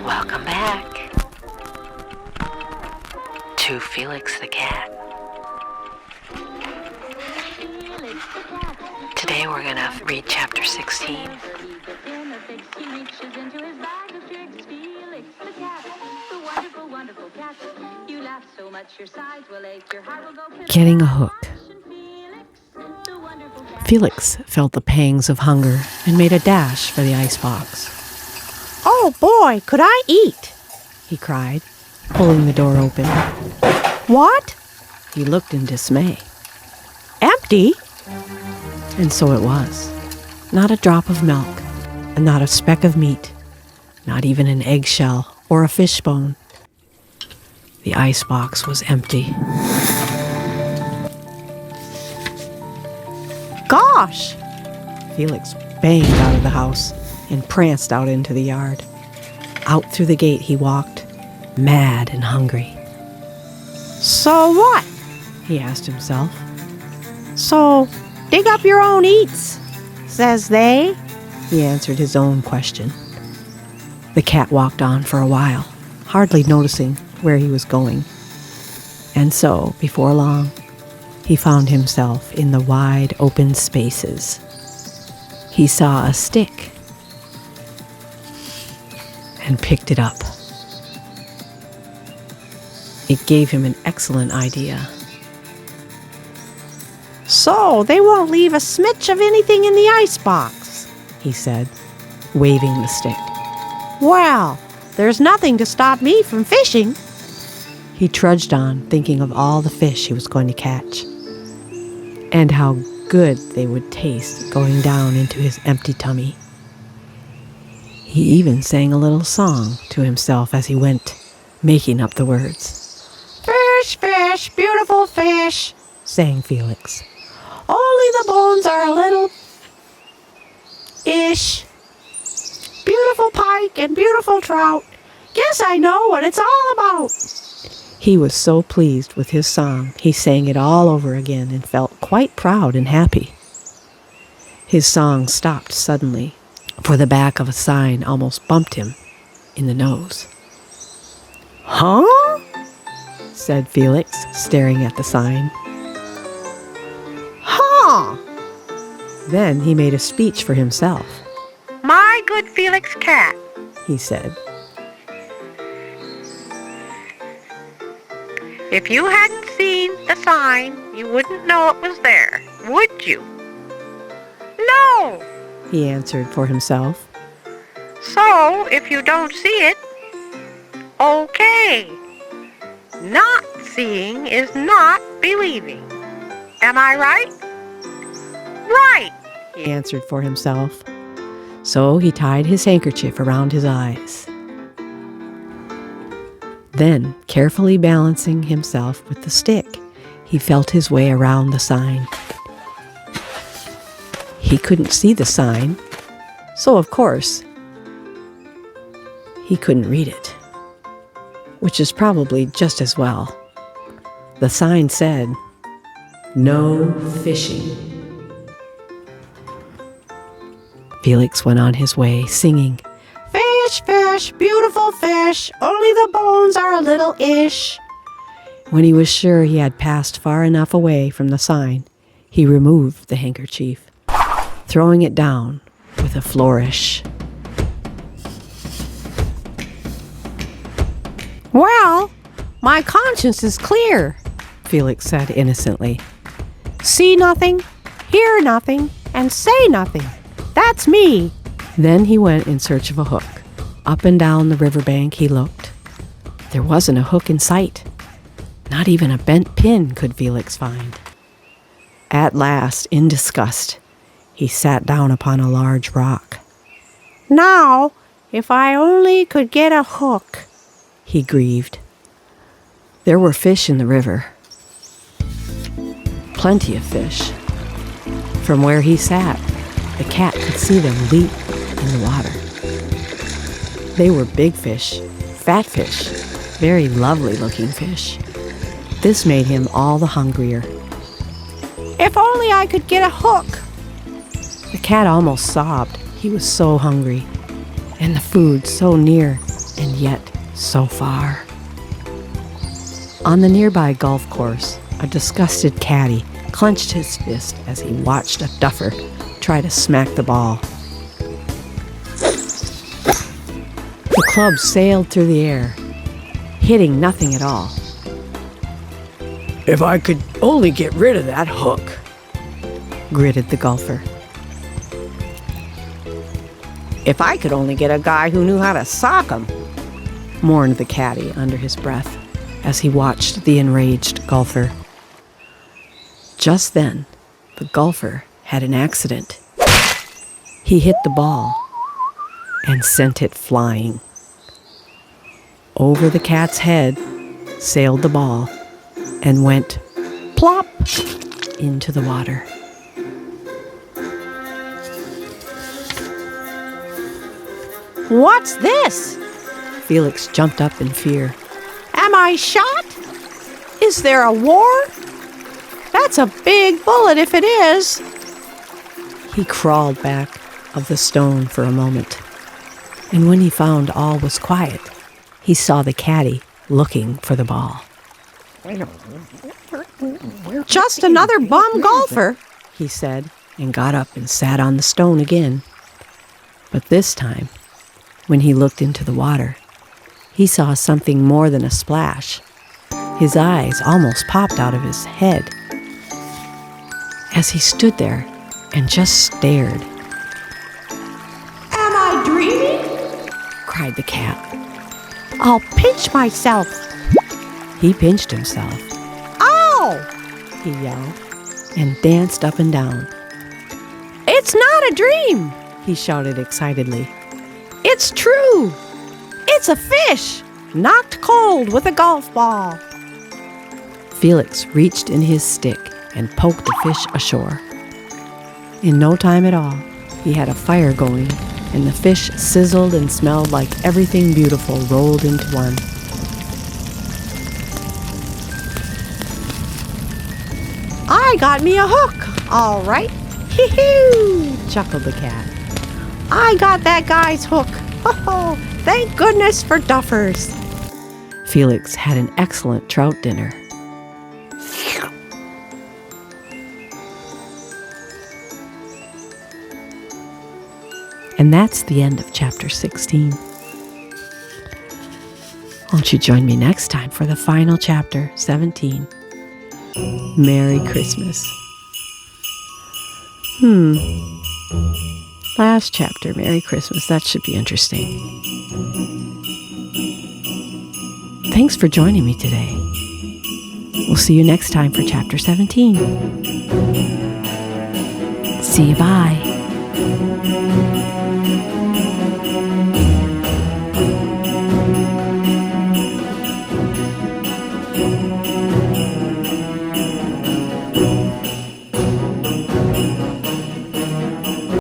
Welcome back to Felix the Cat. Today we're going to read chapter 16. Getting a hook. Felix felt the pangs of hunger and made a dash for the icebox. "Oh boy, could I eat?" he cried, pulling the door open. "What?" He looked in dismay. "Empty?" And so it was. Not a drop of milk, and not a speck of meat, not even an eggshell or a fishbone. The icebox was empty. "Gosh!" Felix banged out of the house and pranced out into the yard. Out through the gate he walked, mad and hungry. "So what?" he asked himself. "So dig up your own eats, says they," he answered his own question. The cat walked on for a while, hardly noticing where he was going. And so, before long, he found himself in the wide open spaces. He saw a stick and picked it up. It gave him an excellent idea. "So they won't leave a smidge of anything in the icebox," he said, waving the stick. "Well, there's nothing to stop me from fishing." He trudged on, thinking of all the fish he was going to catch, and how good they would taste going down into his empty tummy. He even sang a little song to himself as he went, making up the words. "Fish, fish, beautiful fish," sang Felix. "Only the bones are a little-ish. Beautiful pike and beautiful trout. Guess I know what it's all about." He was so pleased with his song, he sang it all over again and felt quite proud and happy. His song stopped suddenly, for the back of a sign almost bumped him in the nose. "Huh?" said Felix, staring at the sign. "Huh!" Then he made a speech for himself. "My good Felix Cat," he said. "if you hadn't seen the sign, you wouldn't know it was there, would you?" "No." He answered for himself. "So, if you don't see it, okay. Not seeing is not believing. Am I right?" "Right," he answered for himself. So he tied his handkerchief around his eyes. Then, carefully balancing himself with the stick, he felt his way around the sign. He couldn't see the sign, so of course, he couldn't read it, which is probably just as well. The sign said, "No fishing." Felix went on his way, singing, "Fish, fish, beautiful fish, only the bones are a little-ish." When he was sure he had passed far enough away from the sign, he removed the handkerchief, throwing it down with a flourish. "Well, my conscience is clear," Felix said innocently. "See nothing, hear nothing, and say nothing. That's me." Then he went in search of a hook. Up and down the riverbank he looked. There wasn't a hook in sight. Not even a bent pin could Felix find. At last, in disgust, he sat down upon a large rock. "Now, if I only could get a hook," he grieved. There were fish in the river. Plenty of fish. From where he sat, the cat could see them leap in the water. They were big fish, fat fish, very lovely-looking fish. This made him all the hungrier. "If only I could get a hook." The cat almost sobbed. He was so hungry, and the food so near, and yet so far. On the nearby golf course, a disgusted caddy clenched his fist as he watched a duffer try to smack the ball. The club sailed through the air, hitting nothing at all. "If I could only get rid of that hook," gritted the golfer. "If I could only get a guy who knew how to sock 'em," mourned the caddy under his breath as he watched the enraged golfer. Just then, the golfer had an accident. He hit the ball and sent it flying. Over the cat's head sailed the ball and went plop into the water. "What's this?" Felix jumped up in fear. "Am I shot? Is there a war? That's a big bullet if it is." He crawled back of the stone for a moment, and when he found all was quiet, he saw the caddy looking for the ball. "Just another bum golfer," he said, and got up and sat on the stone again. But this time, when he looked into the water, he saw something more than a splash. His eyes almost popped out of his head as he stood there and just stared. "Am I dreaming?" cried the cat. "I'll pinch myself." He pinched himself. "Ow!" he yelled, and danced up and down. "It's not a dream!" he shouted excitedly. "It's true! It's a fish, knocked cold with a golf ball." Felix reached in his stick and poked the fish ashore. In no time at all, he had a fire going, and the fish sizzled and smelled like everything beautiful rolled into one. "I got me a hook, all right. Hee-hoo!" chuckled the cat. "I got that guy's hook. Ho-ho! Thank goodness for duffers." Felix had an excellent trout dinner. And that's the end of chapter 16. Won't you join me next time for the final chapter, 17? Merry Christmas. Last chapter, Merry Christmas. That should be interesting. Thanks for joining me today. We'll see you next time for chapter 17. See you, bye.